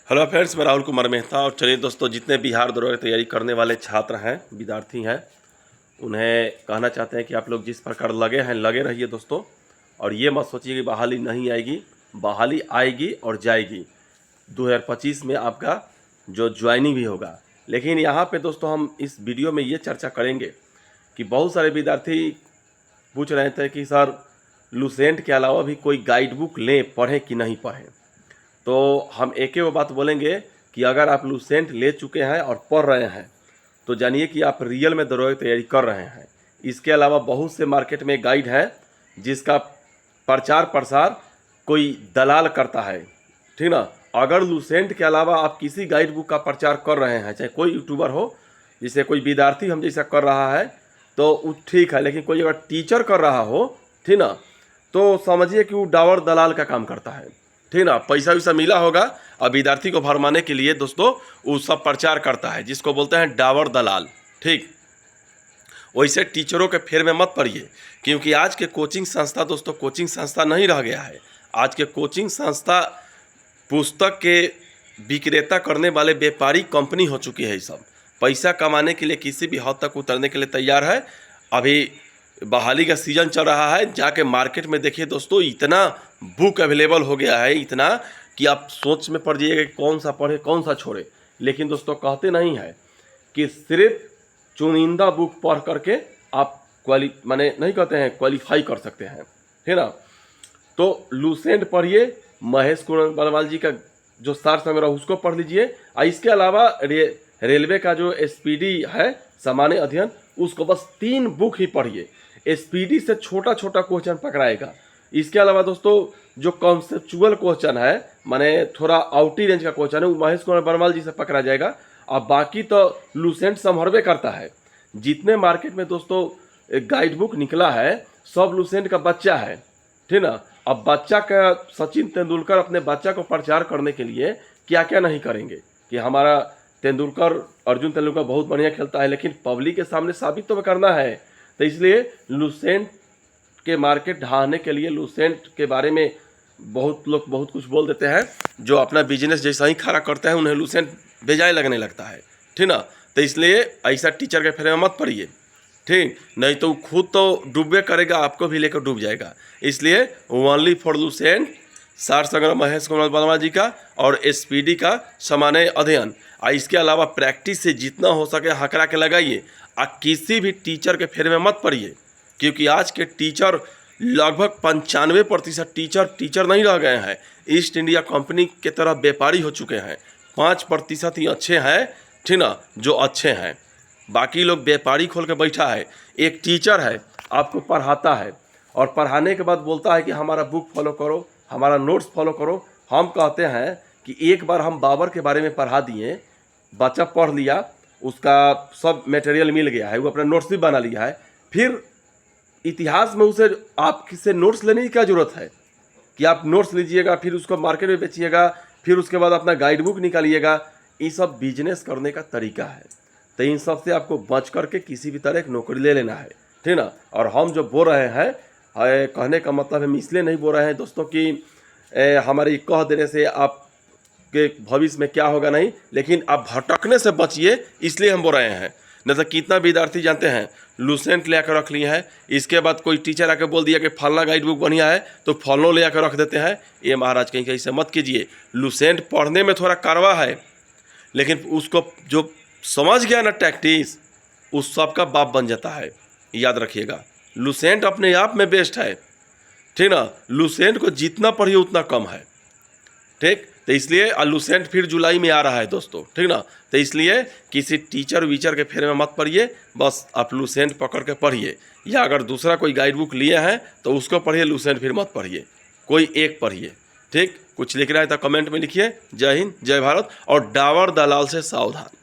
Hello friends, मैं राहुल कुमार मेहता। और चलिए दोस्तों, जितने बिहार दरोगा की तैयारी करने वाले छात्र हैं, विद्यार्थी हैं, उन्हें कहना चाहते हैं कि आप लोग जिस प्रकार लगे हैं लगे रहिए दोस्तों। और ये मत सोचिए कि बहाली नहीं आएगी, बहाली आएगी और जाएगी। 2025 में आपका जो ज्वाइनिंग भी होगा। लेकिन यहाँ पे दोस्तों हम इस वीडियो में ये चर्चा करेंगे कि बहुत सारे विद्यार्थी पूछ रहे थे कि सर लूसेंट के अलावा भी कोई गाइड बुक लें, पढ़ें कि नहीं पढ़ें। तो हम एक ही वो बात बोलेंगे कि अगर आप लूसेंट ले चुके हैं और पढ़ रहे हैं तो जानिए कि आप रियल में दरोगा की तैयारी कर रहे हैं। इसके अलावा बहुत से मार्केट में गाइड है जिसका प्रचार प्रसार कोई दलाल करता है, ठीक ना। अगर लूसेंट के अलावा आप किसी गाइड बुक का प्रचार कर रहे हैं, चाहे कोई यूट्यूबर हो, जैसे कोई विद्यार्थी हम जैसा कर रहा है तो वो ठीक है, लेकिन कोई अगर टीचर कर रहा हो, ठीक ना, तो समझिए कि वो डावर दलाल का काम करता है, ठीक ना। पैसा वैसा मिला होगा और विद्यार्थी को भरमाने के लिए दोस्तों वो सब प्रचार करता है, जिसको बोलते हैं डावर दलाल, ठीक। वैसे टीचरों के फेर में मत पड़िए, क्योंकि आज के कोचिंग संस्था दोस्तों कोचिंग संस्था नहीं रह गया है। आज के कोचिंग संस्था पुस्तक के विक्रेता करने वाले व्यापारी कंपनी हो चुकी है। सब पैसा कमाने के लिए किसी भी हद तक उतरने के लिए तैयार है। अभी बहाली का सीजन चल रहा है, जाके मार्केट में देखिए दोस्तों, इतना बुक अवेलेबल हो गया है, इतना कि आप सोच में पड़ जाइएगा कि कौन सा पढ़े कौन सा छोड़े। लेकिन दोस्तों कहते नहीं है कि सिर्फ चुनिंदा बुक पढ़ करके आप माने नहीं कहते हैं क्वालिफाई कर सकते हैं, है ना। तो लूसेंट पढ़िए, महेश कुमार बलवाल जी का जो सार संग्रह उसको पढ़ लीजिए। और इसके अलावा रेलवे का जो एसपीडी है, सामान्य अध्ययन, उसको बस 3 बुक ही पढ़िए। एसपीडी से छोटा छोटा क्वेश्चन पकड़ाएगा। इसके अलावा दोस्तों जो कॉन्सेप्चुअल क्वेश्चन है, माने थोड़ा आउटी रेंज का क्वेश्चन है, वो महेश कुमार बलवाल जी से पकड़ा जाएगा। और बाकी तो लूसेंट संभरवे करता है। जितने मार्केट में दोस्तों गाइड बुक निकला है सब लूसेंट का बच्चा है, ठीक ना। अब बच्चा का सचिन तेंदुलकर अपने बच्चा को प्रचार करने के लिए क्या क्या नहीं करेंगे कि हमारा अर्जुन तेंदुलकर बहुत बढ़िया खेलता है, लेकिन पब्लिक के सामने साबित तो करना है। तो इसलिए लूसेंट के मार्केट ढहाने के लिए लूसेंट के बारे में बहुत लोग बहुत कुछ बोल देते हैं। जो अपना बिजनेस जैसा ही खड़ा करते हैं उन्हें लूसेंट बेजाय लगने लगता है, ठीक ना। तो इसलिए ऐसा टीचर के फेरे में मत पड़िए, ठीक, नहीं तो खुद तो डूबे करेगा, आपको भी लेकर डूब जाएगा। इसलिए ओनली फॉर लूसेंट सार संग्रह महेश कुमार बलवाल जी का और एसपीडी का सामान्य अध्ययन। और इसके अलावा प्रैक्टिस से जितना हो सके हकरा के लगाइए। और किसी भी टीचर के फेरे में मत पड़िए, क्योंकि आज के टीचर लगभग 95% टीचर नहीं रह गए हैं। ईस्ट इंडिया कंपनी के तरह व्यापारी हो चुके हैं। 5% ही अच्छे हैं, ठीक ना, जो अच्छे हैं। बाकी लोग व्यापारी खोल के बैठा है। एक टीचर है, आपको पढ़ाता है और पढ़ाने के बाद बोलता है कि हमारा बुक फॉलो करो, हमारा नोट्स फॉलो करो। हम कहते हैं कि एक बार हम बाबर के बारे में पढ़ा दिए, बच्चा पढ़ लिया, उसका सब मटेरियल मिल गया है, वो अपना नोट्स भी बना लिया है, फिर इतिहास में उसे आप किससे नोट्स लेने की क्या ज़रूरत है कि आप नोट्स लीजिएगा, फिर उसको मार्केट में बेचिएगा, फिर उसके बाद अपना गाइड बुक निकालिएगा। ये सब बिजनेस करने का तरीका है। तो इन सब से आपको बच करके किसी भी तरह की नौकरी ले लेना है, ठीक ना। और हम जो बोल रहे हैं, कहने का मतलब हम इसलिए नहीं बोल रहे हैं दोस्तों कि हमारे कह देने से आपके भविष्य में क्या होगा नहीं, लेकिन आप भटकने से बचिए, इसलिए हम बोल रहे हैं। नहीं तो कितना विद्यार्थी जानते हैं लूसेंट ले आकर रख लिए हैं, इसके बाद कोई टीचर आकर बोल दिया कि फलना गाइड बुक बढ़िया है तो फलनों ले आकर रख देते हैं। ये महाराज कहीं ऐसे मत कीजिए। लूसेंट पढ़ने में थोड़ा कड़वा है, लेकिन उसको जो समझ गया ना टैक्टिस, उस सब का बाप बन जाता है। याद रखिएगा, लूसेंट अपने आप में बेस्ट है, ठीक ना। लूसेंट को जितना पढ़िए उतना कम है, ठीक। तो इसलिए लूसेंट फिर जुलाई में आ रहा है दोस्तों, ठीक ना। तो इसलिए किसी टीचर वीचर के फेरे में मत पढ़िए, बस आप लूसेंट पकड़ के पढ़िए। या अगर दूसरा कोई गाइड बुक लिए हैं तो उसको पढ़िए, लूसेंट फिर मत पढ़िए, कोई एक पढ़िए, ठीक। कुछ लिख रहा है तो कमेंट में लिखिए। जय हिंद, जय भारत और डावर दलाल से सावधान।